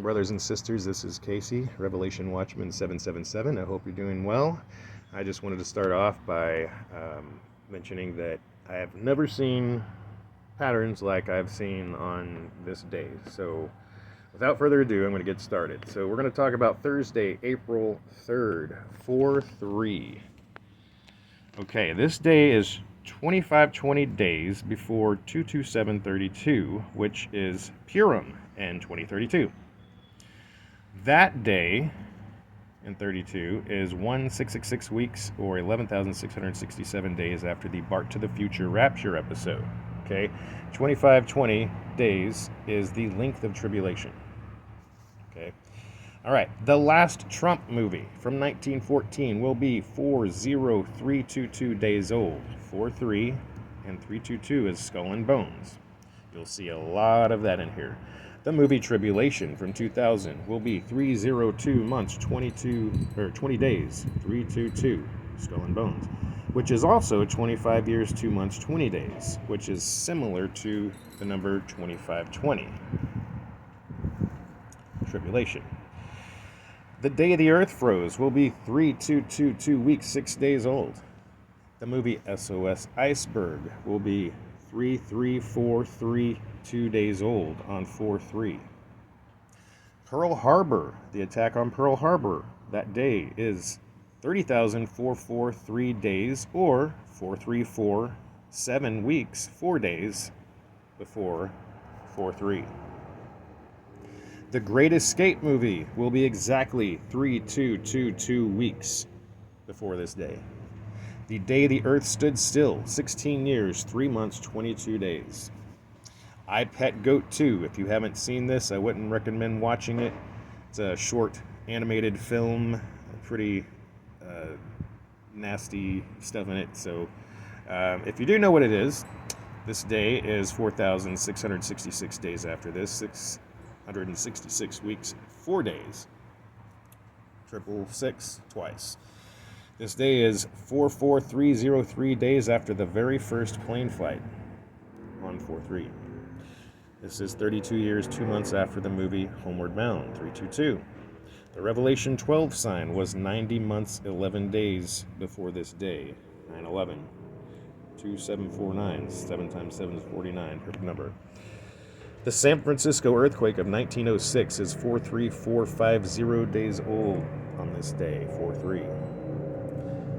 Brothers and sisters, this is Casey, Revelation Watchman 777. I hope you're doing well. I just wanted to start off by mentioning that I have never seen patterns like I've seen on this day. So, without further ado, I'm going to get started. So, we're going to talk about Thursday, April 3rd, 4-3. Okay, this day is 2520 days before 22732, which is Purim in 2032. That day in 32 is 1666 weeks or 11,667 days after the Bart to the Future Rapture episode. Okay, 2520 days is the length of tribulation. Okay, all right. The last Trump movie from 1914 will be 40322 days old. 43 and 322 is Skull and Bones. You'll see a lot of that in here. The movie Tribulation from 2000 will be 302 months, 20 days, 322, Skull and Bones, which is also 25 years, 2 months, 20 days, which is similar to the number 2520. Tribulation. The Day the Earth Froze will be 3222 weeks, 6 days old. The movie SOS Iceberg will be 33432 days old on 4-3. Pearl Harbor, the attack on Pearl Harbor, that day is 30,443 days or 4347 weeks, 4 days before 4-3. The Great Escape movie will be exactly 3222 weeks before this day. The Day the Earth Stood Still, 16 years, 3 months, 22 days. I Pet Goat 2. If you haven't seen this, I wouldn't recommend watching it. It's a short animated film, pretty nasty stuff in it. So if you do know what it is, this day is 4,666 days after this, 666 weeks, 4 days. 666 twice. This day is 44303 days after the very first plane flight on 4-3. This is 32 years, 2 months after the movie Homeward Bound, 322. The Revelation 12 sign was 90 months, 11 days before this day, 9/11. 2749, 7 times 7 is 49, perfect number. The San Francisco earthquake of 1906 is 43450 days old on this day, 4-3.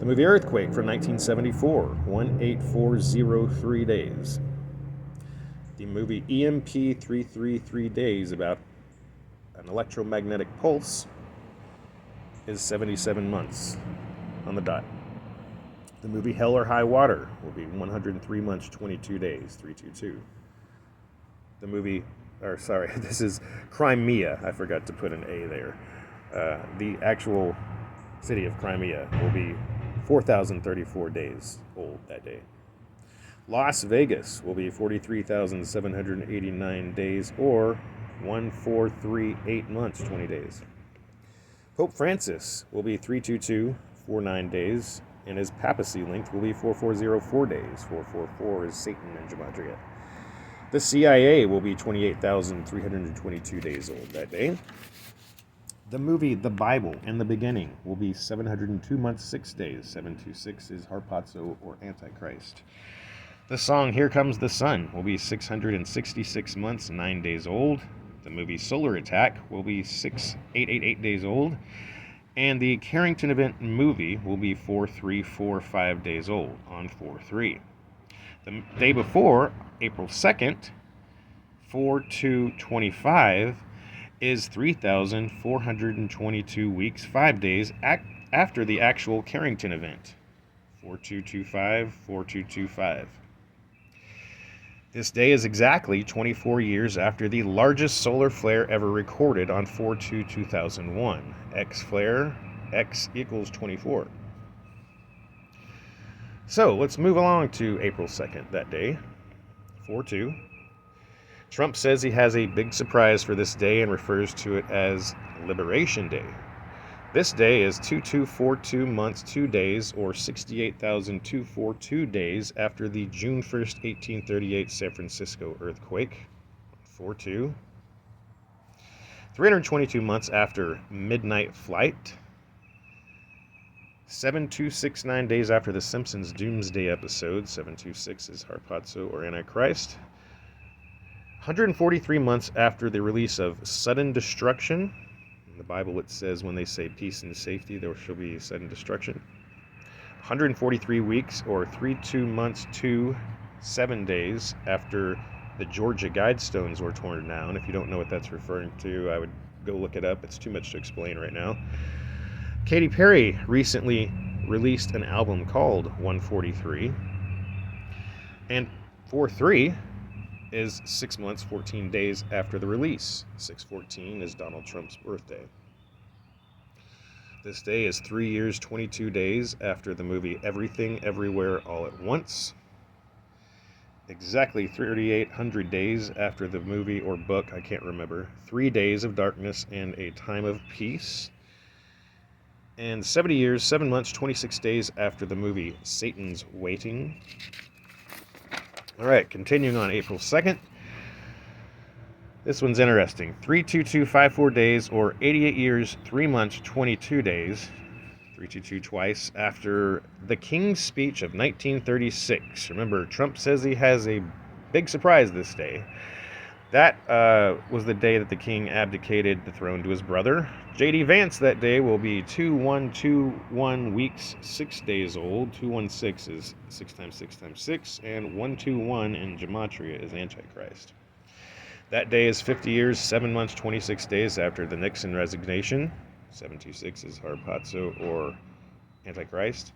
The movie Earthquake from 1974, 18403 days. The movie EMP 333 days about an electromagnetic pulse is 77 months on the dot. The movie Hell or High Water will be 103 months, 22 days, 322. The movie, this is Crimea. I forgot to put an A there. The actual city of Crimea will be 4,034 days old that day. Las Vegas will be 43,789 days or 1438 months, 20 days. Pope Francis will be 32249 days, and his papacy length will be 4404 days. 444 is Satan in Gematria. The CIA will be 28,322 days old that day. The movie The Bible in the Beginning will be 702 months, 6 days. 726 is Harpazo or Antichrist. The song Here Comes the Sun will be 666 months, 9 days old. The movie Solar Attack will be 6888 days old. And the Carrington Event movie will be 4345 days old on 4-3. The day before, April 2nd, 4/2/25, is 3,422 weeks, 5 days after the actual Carrington event. 4/2/25, 4/2/25. This day is exactly 24 years after the largest solar flare ever recorded on 4/2/2001. X flare, X equals 24. So let's move along to April 2nd that day, 4/2. Trump says he has a big surprise for this day and refers to it as Liberation Day. This day is 2242 months, 2 days, or 68,242 days after the June 1st, 1838 San Francisco earthquake. 4-2. 322 months after Midnight Flight. 7269 days after The Simpsons Doomsday episode. 726 is Harpazo or Antichrist. 143 months after the release of Sudden Destruction. In the Bible it says when they say peace and safety, there shall be sudden destruction. 143 weeks or 32 months to 7 days after the Georgia Guidestones were torn down. If you don't know what that's referring to, I would go look it up. It's too much to explain right now. Katy Perry recently released an album called 143. And 4-3 is 6 months, 14 days after the release. 6/14 is Donald Trump's birthday. This day is 3 years, 22 days after the movie Everything, Everywhere, All at Once. Exactly 3,800 days after the movie or book, I can't remember, 3 Days of Darkness and a Time of Peace. And 70 years, 7 months, 26 days after the movie Satan's Waiting. All right, continuing on April 2nd. This one's interesting. 32254 days, or 88 years, 3 months, 22 days. 322 twice after the King's Speech of 1936. Remember, Trump says he has a big surprise this day. That was the day that the king abdicated the throne to his brother. J.D. Vance that day will be 2121 weeks, 6 days old. 216 is 6 times 6 times 6, and 121 in Gematria is Antichrist. That day is 50 years, 7 months, 26 days after the Nixon resignation. 726 is Harpazo or Antichrist.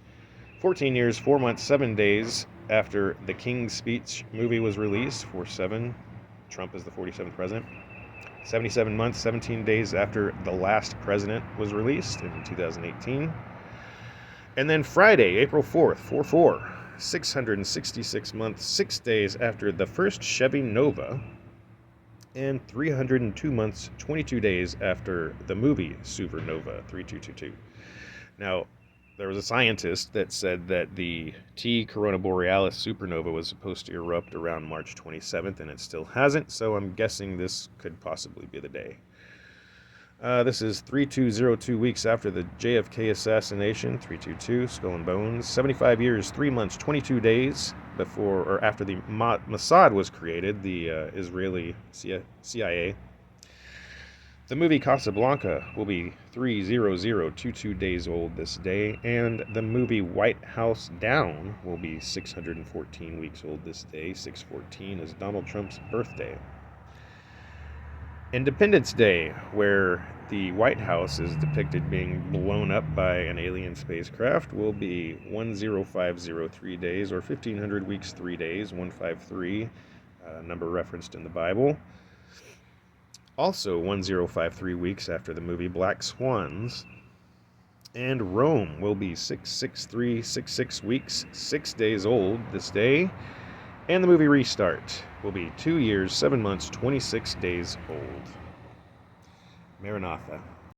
14 years, 4 months, 7 days after the King's Speech movie was released. 47. Trump is the 47th president. 77 months, 17 days after The Last President was released in 2018. And then Friday, April 4th, 4-4, 666 months, 6 days after the first Chevy Nova. And 302 months, 22 days after the movie Supernova, 3222. Now, there was a scientist that said that the T Corona Borealis supernova was supposed to erupt around March 27th, and it still hasn't, so I'm guessing this could possibly be the day. This is 3202 weeks after the JFK assassination, 322, Skull and Bones. 75 years, 3 months, 22 days before or after the Mossad was created, the Israeli CIA. The movie Casablanca will be 30022 days old this day, and the movie White House Down will be 614 weeks old this day. 6/14 is Donald Trump's birthday. Independence Day, where the White House is depicted being blown up by an alien spacecraft, will be 10503 days, or 1500 weeks 3 days. 153, number referenced in the Bible. Also 1053 weeks after the movie Black Swans. And Rome will be 66366 weeks, 6 days old this day. And the movie Restart will be 2 years, 7 months, 26 days old. Maranatha.